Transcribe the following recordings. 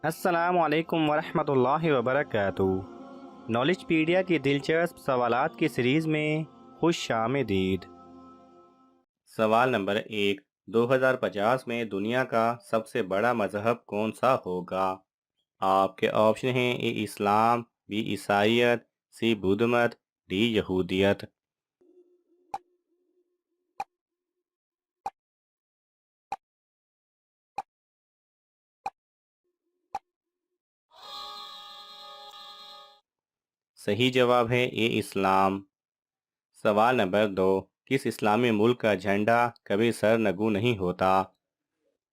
السلام علیکم ورحمۃ اللہ وبرکاتہ۔ نالج پیڈیا کی دلچسپ سوالات کی سیریز میں خوش آمدید۔ سوال نمبر 1، 2050 میں دنیا کا سب سے بڑا مذہب کون سا ہوگا؟ آپ کے آپشن ہیں: اے اسلام، بی عیسائیت، سی بدھ مت، ڈی یہودیت۔ صحیح جواب ہے اے اسلام۔ سوال نمبر 2، کس اسلامی ملک کا جھنڈا کبھی سر نگو نہیں ہوتا؟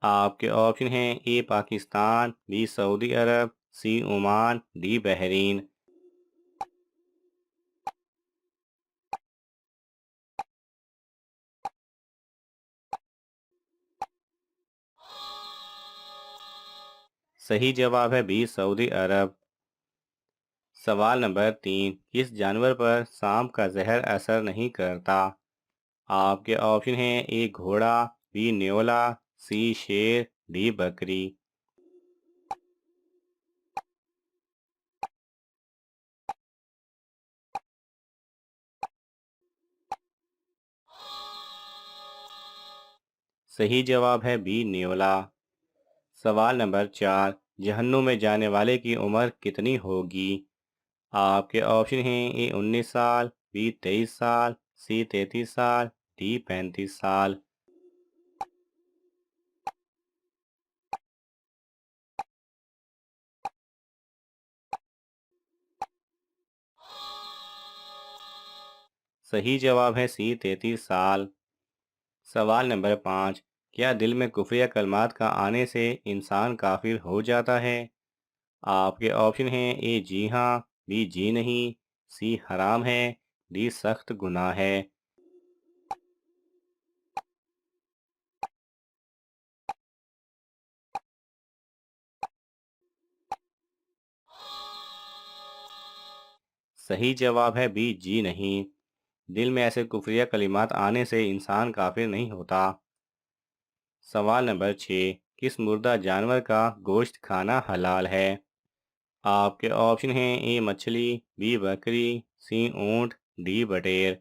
آپ کے آپشن ہیں: A Pakistan, B Saudi Arab, C Oman, D Bahrain. صحیح جواب ہے بی سعودی عرب۔ سوال نمبر 3، کس جانور پر سانپ کا زہر اثر نہیں کرتا؟ آپ کے آپشن ہیں: اے گھوڑا، بی نیولا، سی شیر، ڈی بکری۔ صحیح جواب ہے بی نیولا۔ سوال نمبر 4، جہنم میں جانے والے کی عمر کتنی ہوگی؟ آپ کے آپشن ہیں: اے 19 سال، بی 23 سال، سی 33 سال، ڈی 35 سال۔ صحیح جواب ہے سی 33 سال۔ سوال نمبر 5، کیا دل میں کفریہ کلمات کا آنے سے انسان کافر ہو جاتا ہے؟ آپ کے آپشن ہیں: اے جی ہاں، بی جی نہیں، سی حرام ہے، ڈی سخت گناہ ہے۔ صحیح جواب ہے بی جی نہیں۔ دل میں ایسے کفریہ کلمات آنے سے انسان کافر نہیں ہوتا۔ سوال نمبر 6، کس مردہ جانور کا گوشت کھانا حلال ہے؟ آپ کے آپشن ہیں: اے مچھلی، بی بکری، سی اونٹ، ڈی بٹیر۔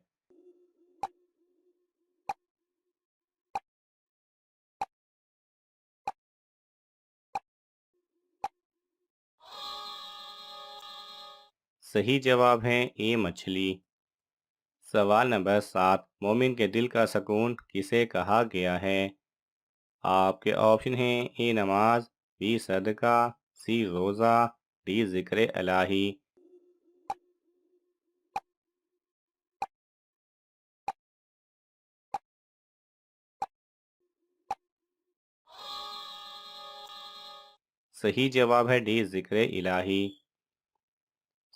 صحیح جواب ہے اے مچھلی۔ سوال نمبر 7، مومن کے دل کا سکون کسے کہا گیا ہے؟ آپ کے آپشن ہیں: اے نماز، بی صدقہ، سی روزہ، ڈی ذکر الہی۔ صحیح جواب ہے ڈی ذکر الہی۔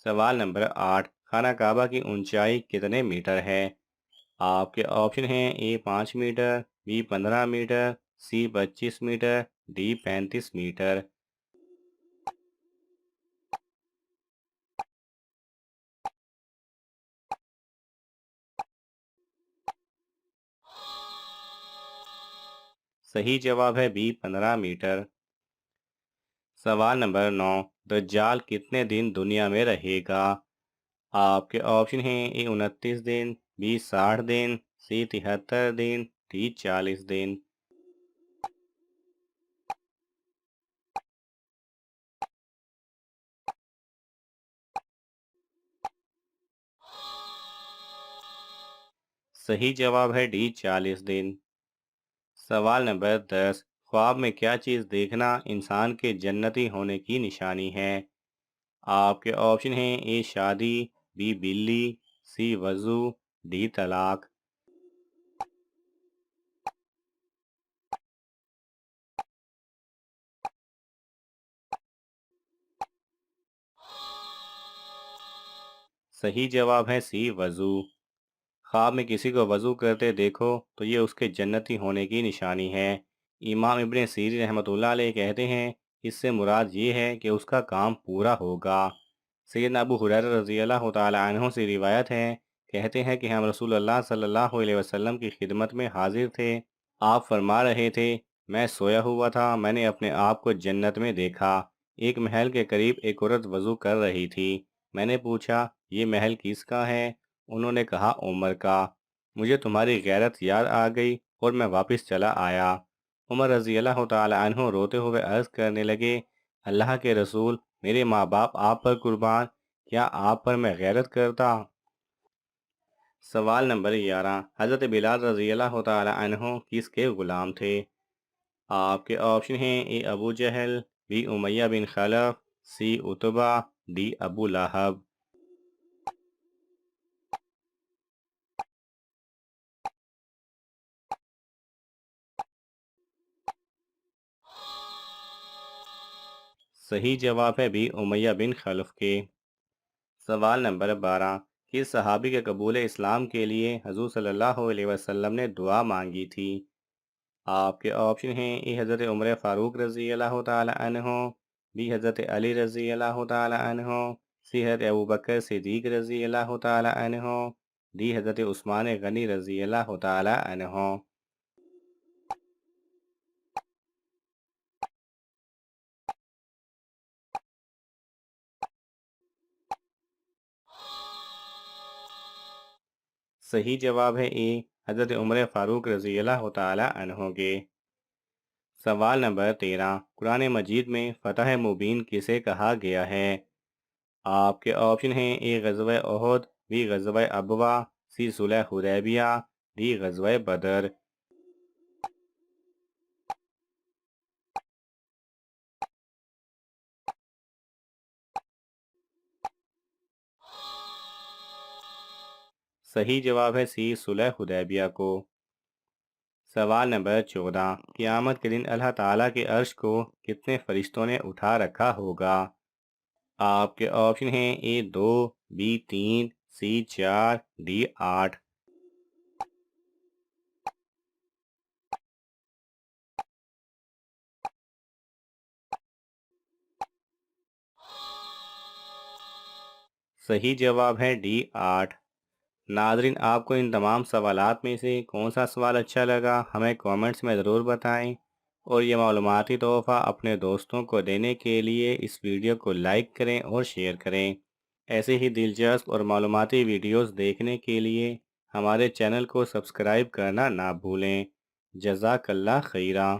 سوال نمبر 8، خانہ کعبہ کی اونچائی کتنے میٹر ہے؟ آپ کے آپشن ہیں: A 5 metre, B 15 metre, C 25 metre, D 35 metre. صحیح جواب ہے بی 15 میٹر۔ سوال نمبر 9، دجال کتنے دن دنیا میں رہے گا؟ آپ کے آپشن ہیں: اے 29 دن، be 60 then, C 73 then, D 40 دن۔ صحیح جواب ہے ڈی 40 دن۔ سوال نمبر 10، خواب میں کیا چیز دیکھنا انسان کے جنتی ہونے کی نشانی ہے؟ آپ کے آپشن ہیں: اے شادی، بی بلی، سی وضو، ڈی طلاق۔ صحیح جواب ہے سی وضو۔ خواب میں کسی کو وضو کرتے دیکھو تو یہ اس کے جنتی ہونے کی نشانی ہے۔ امام ابن سیرین رحمۃ اللہ علیہ کہتے ہیں اس سے مراد یہ ہے کہ اس کا کام پورا ہوگا۔ سیدنا ابو ہریرہ رضی اللہ تعالی عنہ سے روایت ہے، کہتے ہیں کہ ہم رسول اللہ صلی اللہ علیہ وسلم کی خدمت میں حاضر تھے۔ آپ فرما رہے تھے، میں سویا ہوا تھا، میں نے اپنے آپ کو جنت میں دیکھا۔ ایک محل کے قریب ایک عورت وضو کر رہی تھی۔ میں نے پوچھا یہ محل کس کا ہے؟ انہوں نے کہا عمر کا۔ مجھے تمہاری غیرت یاد آ گئی اور میں واپس چلا آیا۔ عمر رضی اللہ تعالی عنہ روتے ہوئے عرض کرنے لگے اللہ کے رسول، میرے ماں باپ آپ پر قربان، کیا آپ پر میں غیرت کرتا؟ سوال نمبر 11، حضرت بلال رضی اللہ تعالی عنہ کس کے غلام تھے؟ آپ کے آپشن ہیں اے ابو جہل، بی امیہ بن خلف، سی عتبہ، ڈی ابو لہب۔ صحیح جواب ہے بی امیہ بن خلف کے۔ سوال نمبر 12، کس صحابی کے قبول اسلام کے لیے حضور صلی اللہ علیہ وسلم نے دعا مانگی تھی؟ آپ کے آپشن ہیں اے حضرت عمر فاروق رضی اللہ تعالی عنہ، بی حضرت علی رضی اللہ تعالی عنہ، سی حضرت ابوبکر صدیق رضی اللہ تعالی عنہ، ڈی حضرت عثمان غنی رضی اللہ تعالی عنہ۔ صحیح جواب ہے اے حضرت عمر فاروق رضی اللہ تعالی عنہ کے۔ سوال نمبر 13، قرآن مجید میں فتح مبین کسے کہا گیا ہے؟ آپ کے آپشن ہیں اے غزوہ احد، بی غزوہ ابوا، سی صلح حدیبیہ، ڈی غزوہ بدر۔ صحیح جواب ہے سی صلح حدیبیہ کو۔ سوال نمبر 14، قیامت کے دن اللہ تعالیٰ کے عرش کو کتنے فرشتوں نے اٹھا رکھا ہوگا؟ آپ کے آپشن ہیں اے 2، بی 3، سی 4، ڈی 8۔ صحیح جواب ہے ڈی 8۔ ناظرین، آپ کو ان تمام سوالات میں سے کون سا سوال اچھا لگا ہمیں کامنٹس میں ضرور بتائیں، اور یہ معلوماتی تحفہ اپنے دوستوں کو دینے کے لیے اس ویڈیو کو لائک کریں اور شیئر کریں۔ ایسے ہی دلچسپ اور معلوماتی ویڈیوز دیکھنے کے لیے ہمارے چینل کو سبسکرائب کرنا نہ بھولیں۔ جزاک اللہ خیرہ۔